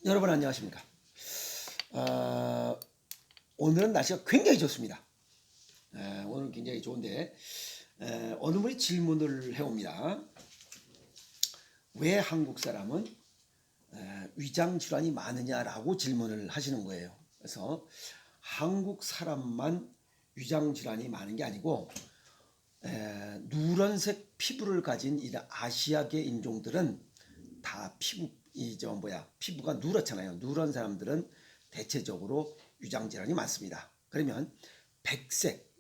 여러분 안녕하십니까? 어, 오늘은 날씨가 굉장히 좋습니다. 오늘 굉장히 좋은데 어느 분이 질문을 해옵니다. 왜 한국 사람은 위장 질환이 많으냐라고 질문을 하시는 거예요. 그래서 한국 사람만 위장 질환이 많은 게 아니고 누런색 피부를 가진 이 아시아계 인종들은 다 피부가 누렇잖아요. 누런 사람들은 대체적으로 위장 질환이 많습니다. 그러면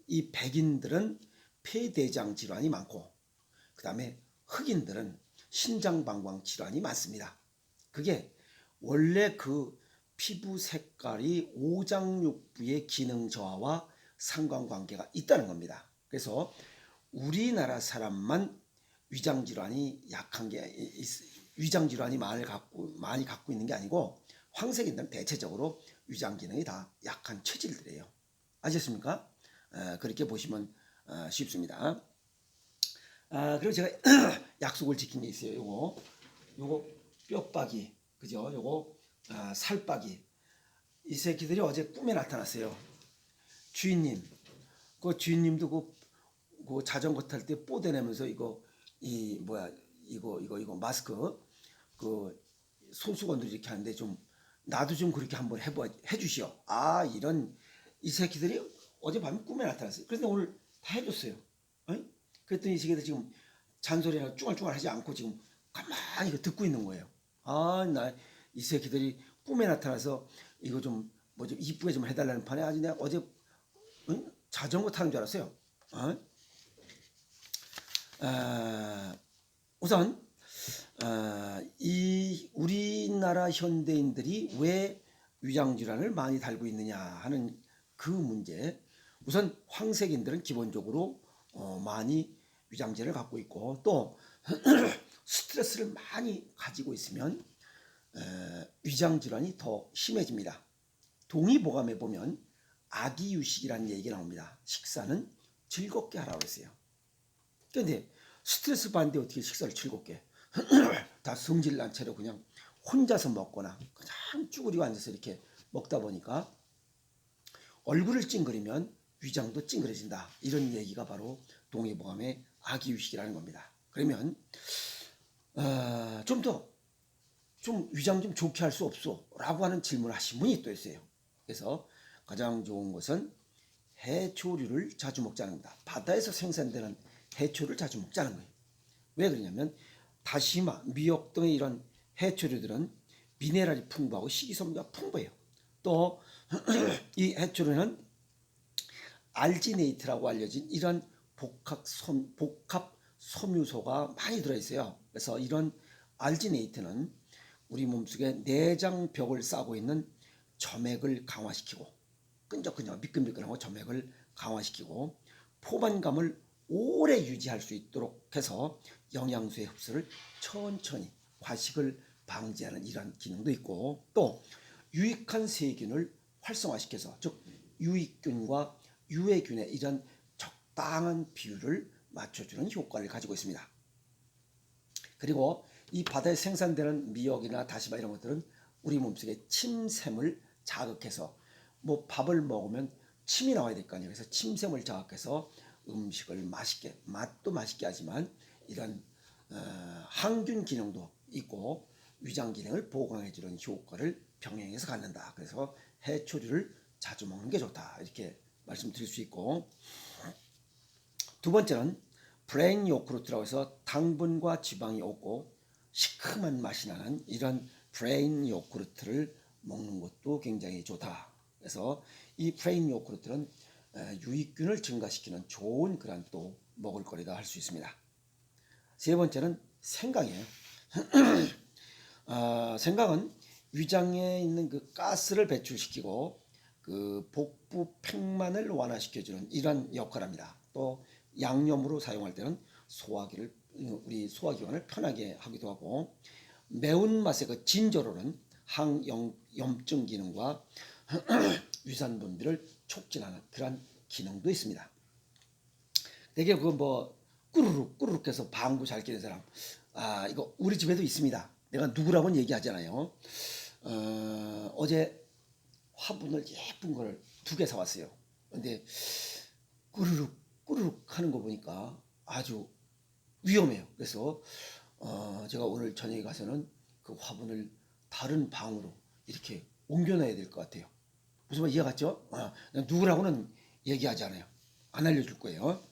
이 백인들은 폐대장 질환이 많고, 그 다음에 흑인들은 신장방광 질환이 많습니다. 그게 원래 그 피부 색깔이 오장육부의 기능 저하와 상관관계가 있다는 겁니다. 그래서 우리나라 사람만 위장 질환이 많이 갖고 있는 게 아니고, 황색인들은 대체적으로 위장 기능이 다 약한 체질들이에요. 아셨습니까? 그렇게 보시면 쉽습니다. 그리고 제가 약속을 지킨 게 있어요. 요거 뼈빠기, 그죠? 요거 살빠기. 이 새끼들이 어제 꿈에 나타났어요. 주인님, 그 주인님도 그 자전거 탈 때 뽀대내면서 이거 마스크 그 손수건들이 이렇게 하는데 좀 나도 좀 그렇게 한번 해주시오. 이런 이 새끼들이 어젯밤에 꿈에 나타났어요. 그래서 오늘 다 해줬어요. 그랬더니 이 새끼들 지금 잔소리나 쭈글쭈글 하지 않고 지금 가만히 이거 듣고 있는 거예요. 나 이 새끼들이 꿈에 나타나서 이거 좀 이쁘게 좀 해달라는 판에 아주 내가 어제 자전거 타는 줄 알았어요. 우선 이 우리나라 현대인들이 왜 위장 질환을 많이 달고 있느냐 하는 그 문제. 우선 황색인들은 기본적으로 많이 위장질을 갖고 있고, 또 스트레스를 많이 가지고 있으면 위장 질환이 더 심해집니다. 동의보감에 보면 아기유식이라는 얘기가 나옵니다. 식사는 즐겁게 하라고 했어요. 그런데 스트레스 받는데 어떻게 식사를 즐겁게 다 성질난 채로 그냥 혼자서 먹거나 그냥 쭈그리고 앉아서 이렇게 먹다 보니까 얼굴을 찡그리면 위장도 찡그려진다. 이런 얘기가 바로 동의보감의 아기유식이라는 겁니다. 그러면 좀 위장 좀 좋게 할 수 없소? 라고 하는 질문을 하신 분이 또 있어요. 그래서 가장 좋은 것은 해초류를 자주 먹자는 겁니다. 바다에서 생산되는 해초를 자주 먹자는 거예요. 왜 그러냐면 다시마, 미역 등의 이런 해초류들은 미네랄이 풍부하고 식이섬유가 풍부해요. 또 이 해초류는 알지네이트라고 알려진 이런 복합 섬유소가 많이 들어있어요. 그래서 이런 알지네이트는 우리 몸속에 내장벽을 싸고 있는 점액을 강화시키고, 끈적끈적 미끈미끈하고 점액을 강화시키고, 포만감을 오래 유지할 수 있도록 해서 영양소의 흡수를 천천히 과식을 방지하는 이런 기능도 있고, 또 유익한 세균을 활성화시켜서, 즉 유익균과 유해균의 이런 적당한 비율을 맞춰주는 효과를 가지고 있습니다. 그리고 이 바다에 생산되는 미역이나 다시마 이런 것들은 우리 몸속에 침샘을 자극해서, 밥을 먹으면 침이 나와야 될 거 아니에요. 그래서 침샘을 자극해서 음식을 맛도 맛있게 하지만 이런 항균 기능도 있고 위장 기능을 보강해주는 효과를 병행해서 갖는다. 그래서 해초류를 자주 먹는 게 좋다. 이렇게 말씀드릴 수 있고, 두 번째는 브레인 요구르트라고 해서 당분과 지방이 없고 시큼한 맛이 나는 이런 브레인 요구르트를 먹는 것도 굉장히 좋다. 그래서 이 브레인 요구르트는 유익균을 증가시키는 좋은 그런 또 먹을거리다 할 수 있습니다. 세 번째는 생강이에요. 생강은 위장에 있는 그 가스를 배출시키고 그 복부 팽만을 완화시켜주는 이런 역할을 합니다. 또 양념으로 사용할 때는 우리 소화기관을 편하게 하기도 하고, 매운맛의 그 진저로는 항염증 기능과 위산 분비를 촉진하는 그런 기능도 있습니다. 되게 꾸르륵 해서 방구 잘 끼는 사람, 이거 우리 집에도 있습니다. 내가 누구라고는 얘기하잖아요. 어제 화분을 예쁜 걸 2개 사왔어요. 근데 꾸르륵 꾸르륵 하는 거 보니까 아주 위험해요. 그래서 제가 오늘 저녁에 가서는 그 화분을 다른 방으로 이렇게 옮겨놔야 될 것 같아요. 무슨 말 이해 갔죠? 누구라고는 얘기하지 않아요. 안 알려줄 거예요.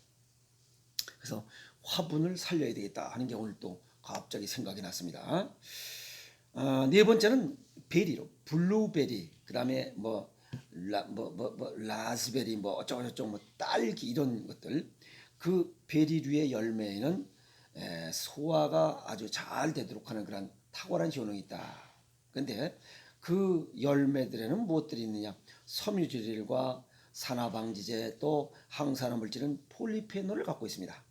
그래서 화분을 살려야 되겠다 하는 게 오늘 또 갑자기 생각이 났습니다. 네 번째는 베리로 블루베리, 그다음에 라스베리, 뭐 어쩌고저쩌고, 뭐 딸기 이런 것들, 그 베리류의 열매에는 소화가 아주 잘 되도록 하는 그런 탁월한 효능이 있다. 근데 그 열매들에는 무엇들이 있느냐? 섬유질과 산화방지제, 또 항산화 물질은 폴리페놀을 갖고 있습니다.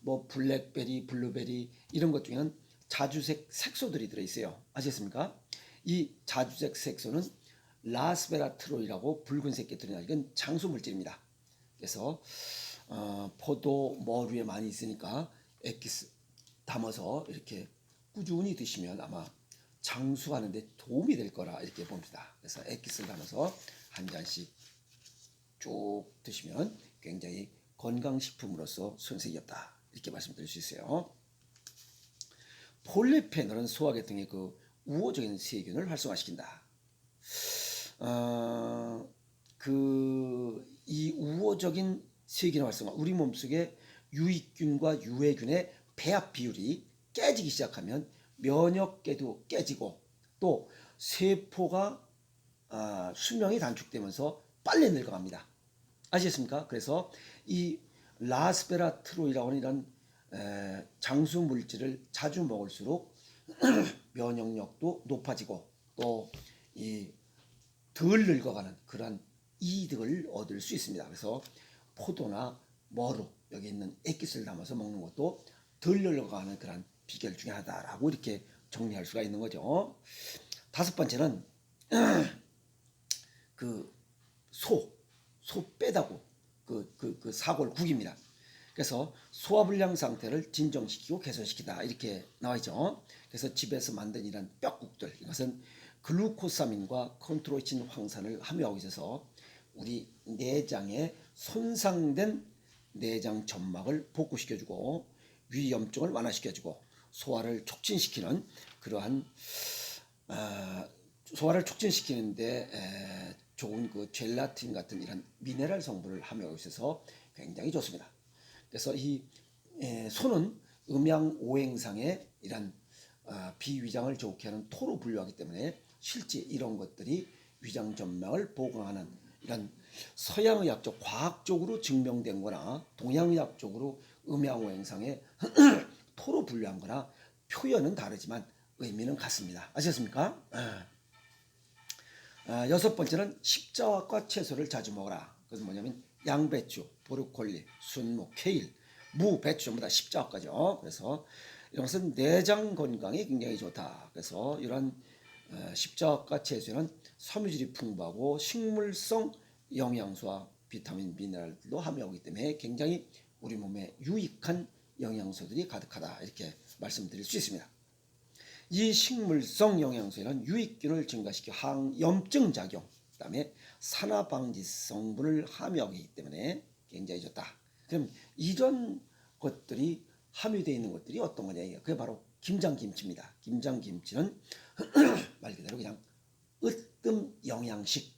뭐 블랙베리, 블루베리 이런 것 중에는 자주색 색소들이 들어있어요. 아시겠습니까? 이 자주색 색소는 라스베라트롤이라고 붉은색 게 들어있는, 이건 장수 물질입니다. 그래서 포도 머루에 많이 있으니까 액기스 담아서 이렇게 꾸준히 드시면 아마 장수하는데 도움이 될 거라 이렇게 봅니다. 그래서 액기스를 담아서 한 잔씩 쭉 드시면 굉장히 건강식품으로서 손색이 없다 이렇게 말씀드릴 수 있어요. 폴리페놀은 소화계통의 그 우호적인 세균을 활성화시킨다. 이 우호적인 세균의 활성화, 우리 몸속에 유익균과 유해균의 배합 비율이 깨지기 시작하면 면역계도 깨지고 또 세포가 수명이 단축되면서 빨리 늙어갑니다. 아시겠습니까? 그래서 이 라스베라트로이라고 하는 이런 장수 물질을 자주 먹을수록 면역력도 높아지고 또 이 덜 늙어가는 그런 이득을 얻을 수 있습니다. 그래서 포도나 머루, 여기 있는 액기스를 담아서 먹는 것도 덜 늙어가는 그런 비결 중에 하나다라고 이렇게 정리할 수가 있는 거죠. 5번째는 그 소 빼다고 그 사골국입니다. 그래서 소화불량 상태를 진정시키고 개선시키다 이렇게 나와 있죠. 그래서 집에서 만든 이런 뼈국들, 이것은 글루코사민과 컨트로이친 황산을 함유하고 있어서 우리 내장에 손상된 내장 점막을 복구시켜주고 위염증을 완화시켜주고 소화를 촉진시키는 그러한 소화를 촉진시키는데 좋은 그 젤라틴 같은 이런 미네랄 성분을 함유하고 있어서 굉장히 좋습니다. 그래서 이 소는 음양 오행상의 이런 비위장을 좋게 하는 토로 분류하기 때문에 실제 이런 것들이 위장 점막을 보강하는 이런 서양의학적 과학적으로 증명된 거나 동양의학적으로 음양오행상의 토로 분류한 거나 표현은 다르지만 의미는 같습니다. 아셨습니까? 6번째는 십자화과 채소를 자주 먹어라. 그것은 뭐냐면 양배추, 브로콜리, 순무, 케일, 무, 배추 전부 다 십자화과죠. 그래서 이런 것은 내장 건강에 굉장히 좋다. 그래서 이런 십자화과 채소에는 섬유질이 풍부하고 식물성 영양소와 비타민, 미네랄도 함유하고 있기 때문에 굉장히 우리 몸에 유익한 영양소들이 가득하다 이렇게 말씀드릴 수 있습니다. 이 식물성 영양소에는 유익균을 증가시켜 항염증 작용, 그 다음에 산화방지 성분을 함유하기 때문에 굉장히 좋다. 그럼 이런 것들이 함유되어 있는 것들이 어떤 거냐? 그게 바로 김장김치입니다. 김장김치는 말 그대로 그냥 으뜸 영양식,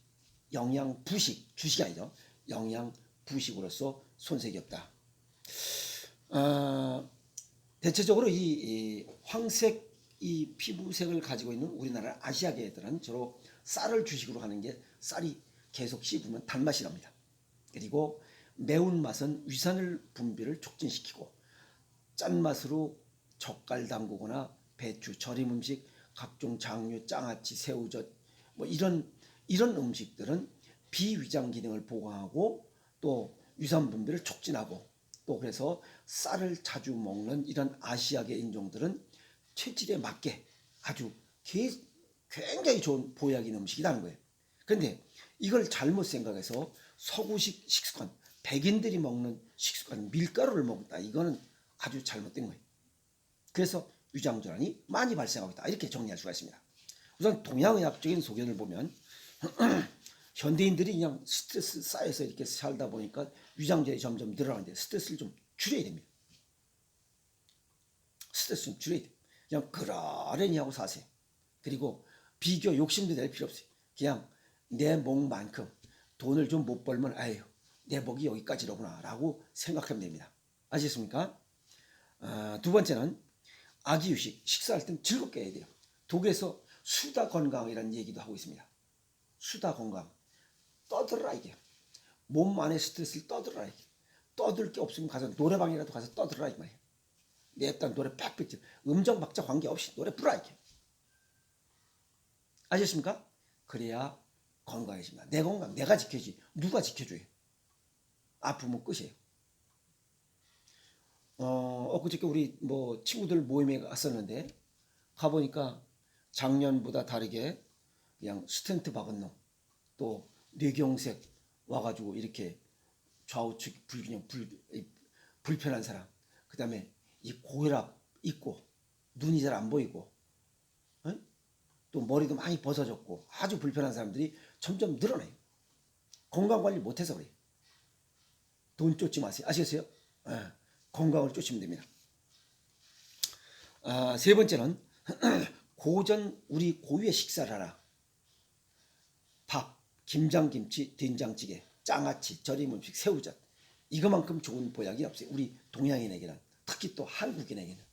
영양부식, 주식이 아니죠. 영양부식으로서 손색이 없다. 대체적으로 이 황색 이 피부색을 가지고 있는 우리나라 아시아계들은 주로 쌀을 주식으로 하는 게 쌀이 계속 씹으면 단맛이 납니다. 그리고 매운맛은 위산을 분비를 촉진시키고 짠맛으로 젓갈 담그거나 배추, 절임 음식, 각종 장류, 장아찌, 새우젓 뭐 이런 음식들은 비위장 기능을 보강하고 또 위산 분비를 촉진하고 또 그래서 쌀을 자주 먹는 이런 아시아계 인종들은 체질에 맞게 아주 굉장히 좋은 보약인 음식이라는 거예요. 그런데 이걸 잘못 생각해서 서구식 식습관, 백인들이 먹는 식습관, 밀가루를 먹다, 이거는 아주 잘못된 거예요. 그래서 위장질환이 많이 발생하고 있다. 이렇게 정리할 수가 있습니다. 우선 동양의학적인 소견을 보면 현대인들이 그냥 스트레스 쌓여서 이렇게 살다 보니까 위장질환이 점점 늘어나는데 스트레스를 좀 줄여야 됩니다. 스트레스 좀 줄여야 돼요. 그냥 그러려니 하고 사세요. 그리고 비교 욕심도 낼 필요 없어요. 그냥 내 목만큼 돈을 좀 못 벌면 아유 내 목이 여기까지로구나 라고 생각하면 됩니다. 아시겠습니까? 두 번째는 아기유식, 식사할 땐 즐겁게 해야 돼요. 독일에서 수다 건강이라는 얘기도 하고 있습니다. 수다 건강. 떠들어라 이게. 몸 안에 스트레스를 떠들어라 이게. 떠들 게 없으면 가서 노래방이라도 가서 떠들어라 이 말이에요. 냅다 노래 빽빽 지 음정 박자 관계없이 노래 부라 이게. 아셨습니까? 그래야 건강해집니다. 내 건강 내가 지켜야지. 누가 지켜줘요? 아프면 끝이에요. 엊그저께 우리 뭐 친구들 모임에 갔었는데 가보니까 작년보다 다르게 그냥 스텐트 박은 놈, 또 뇌경색 와가지고 이렇게 좌우측 불균형 불편한 사람, 그 다음에 이 고혈압 있고 눈이 잘 안 보이고 또 머리도 많이 벗어졌고 아주 불편한 사람들이 점점 늘어나요. 건강관리 못해서 그래요. 돈 쫓지 마세요. 아시겠어요? 건강을 쫓으면 됩니다. 세 번째는 고전 우리 고유의 식사를 하라. 밥, 김장김치, 된장찌개, 장아찌, 절임 음식, 새우젓. 이거만큼 좋은 보약이 없어요. 우리 동양인에게는. 특히 또 한국인에게는.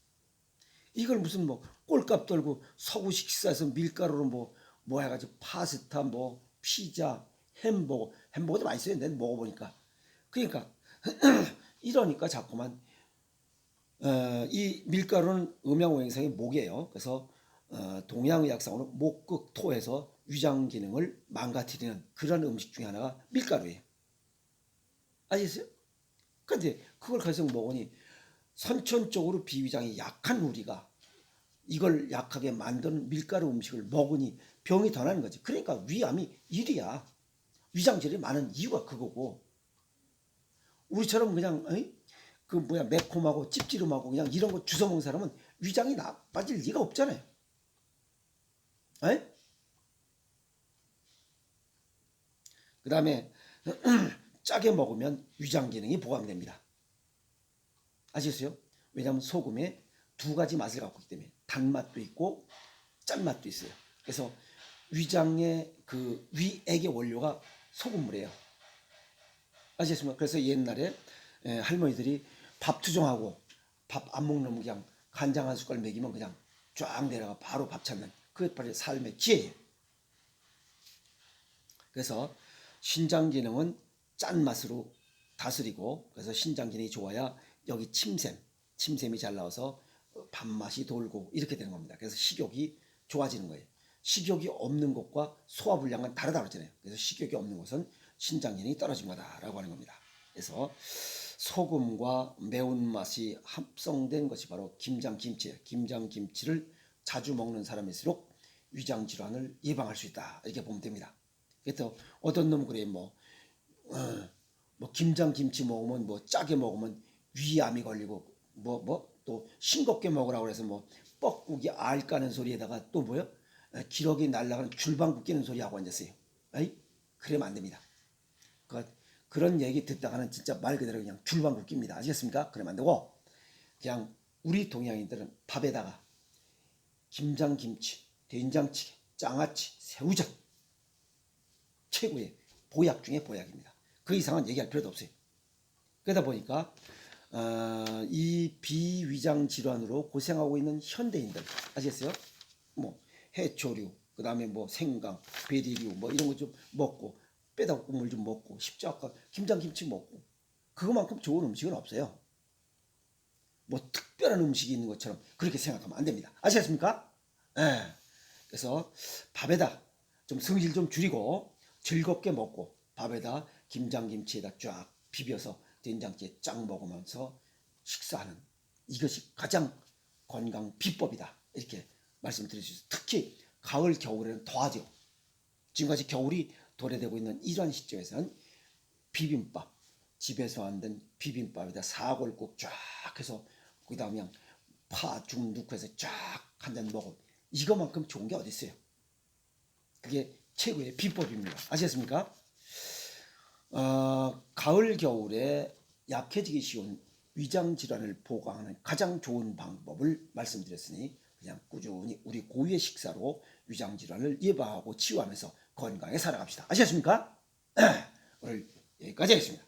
이걸 무슨 뭐 꼴값 떨고 서구식 식사에서 밀가루로 뭐 해가지고 파스타, 뭐 피자, 햄버거도 많이 써요. 내가 먹어보니까. 그러니까 이러니까 자꾸만 이 밀가루는 음양오행상의 목이에요. 그래서 동양의학상으로 목극토해서 위장 기능을 망가뜨리는 그런 음식 중에 하나가 밀가루예요. 아시겠어요? 근데 그걸 계속 먹으니 선천적으로 비위장이 약한 우리가 이걸 약하게 만든 밀가루 음식을 먹으니 병이 더 나는 거지. 그러니까 위암이 1위야. 위장질이 많은 이유가 그거고. 우리처럼 그냥 매콤하고 찝찝하고 그냥 이런 거 주워 먹는 사람은 위장이 나빠질 리가 없잖아요. 그 다음에 짜게 먹으면 위장 기능이 보강됩니다. 아시겠어요? 왜냐하면 소금에 두 가지 맛을 갖고 있기 때문에 단맛도 있고 짠맛도 있어요. 그래서 위장의 그 위액의 원료가 소금물이에요. 아시겠습니까? 그래서 옛날에 할머니들이 밥 투정하고 밥 안 먹는 놈은 그냥 간장 한 숟갈 먹이면 그냥 쫙 내려가 바로 밥 찾는 그게 바로 삶의 지혜예요. 그래서 신장 기능은 짠맛으로 다스리고 그래서 신장 기능이 좋아야 여기 침샘이 잘 나와서 밥맛이 돌고 이렇게 되는 겁니다. 그래서 식욕이 좋아지는 거예요. 식욕이 없는 것과 소화불량은 다르다고 그랬잖아요. 그래서 식욕이 없는 것은 신장 기능이 떨어진 거다라고 하는 겁니다. 그래서 소금과 매운맛이 합성된 것이 바로 김장김치예요. 김장김치를 자주 먹는 사람일수록 위장질환을 예방할 수 있다. 이렇게 보면 됩니다. 그래서 어떤 놈은 그래 뭐 김장김치 먹으면 뭐 짜게 먹으면 위암이 걸리고 또 싱겁게 먹으라고 해서 뭐 뻐꾸기 알 까는 소리에다가 또 뭐요? 기러기 날아가는 줄방구 끼는 소리 하고 앉았어요. 그러면 안 됩니다. 그런 얘기 듣다가는 진짜 말 그대로 그냥 줄방구 낍니다. 아시겠습니까? 그러면 안 되고 그냥 우리 동양인들은 밥에다가 김장김치, 된장찌개, 장아찌, 새우젓 최고의 보약 중에 보약입니다. 그 이상은 얘기할 필요도 없어요. 그러다 보니까 이 비위장 질환으로 고생하고 있는 현대인들 아시겠어요? 뭐 해초류, 그 다음에 뭐 생강, 베리류 뭐 이런 거 좀 먹고 빼다국물 좀 먹고 십자가 김장김치 먹고 그거만큼 좋은 음식은 없어요. 뭐 특별한 음식이 있는 것처럼 그렇게 생각하면 안 됩니다. 아시겠습니까? 그래서 밥에다 좀 성질 좀 줄이고 즐겁게 먹고 밥에다 김장김치에다 쫙 비벼서 된장찌개 쫙 먹으면서 식사하는 이것이 가장 건강 비법이다. 이렇게 말씀드릴 수 있어요. 특히 가을 겨울에는 더하죠. 지금까지 겨울이 도래되고 있는 이런 시점에서는 비빔밥 집에서 만든 비빔밥에다 사골국 쫙 해서 거기다 그냥 파, 죽 넣고 해서 쫙 한 잔 먹어. 이거만큼 좋은 게 어디 있어요? 그게 최고의 비법입니다. 아시겠습니까? 가을 겨울에 약해지기 쉬운 위장 질환을 보강하는 가장 좋은 방법을 말씀드렸으니 그냥 꾸준히 우리 고유의 식사로 위장 질환을 예방하고 치유하면서 건강하게 살아갑시다. 아시겠습니까? 오늘 여기까지 하겠습니다.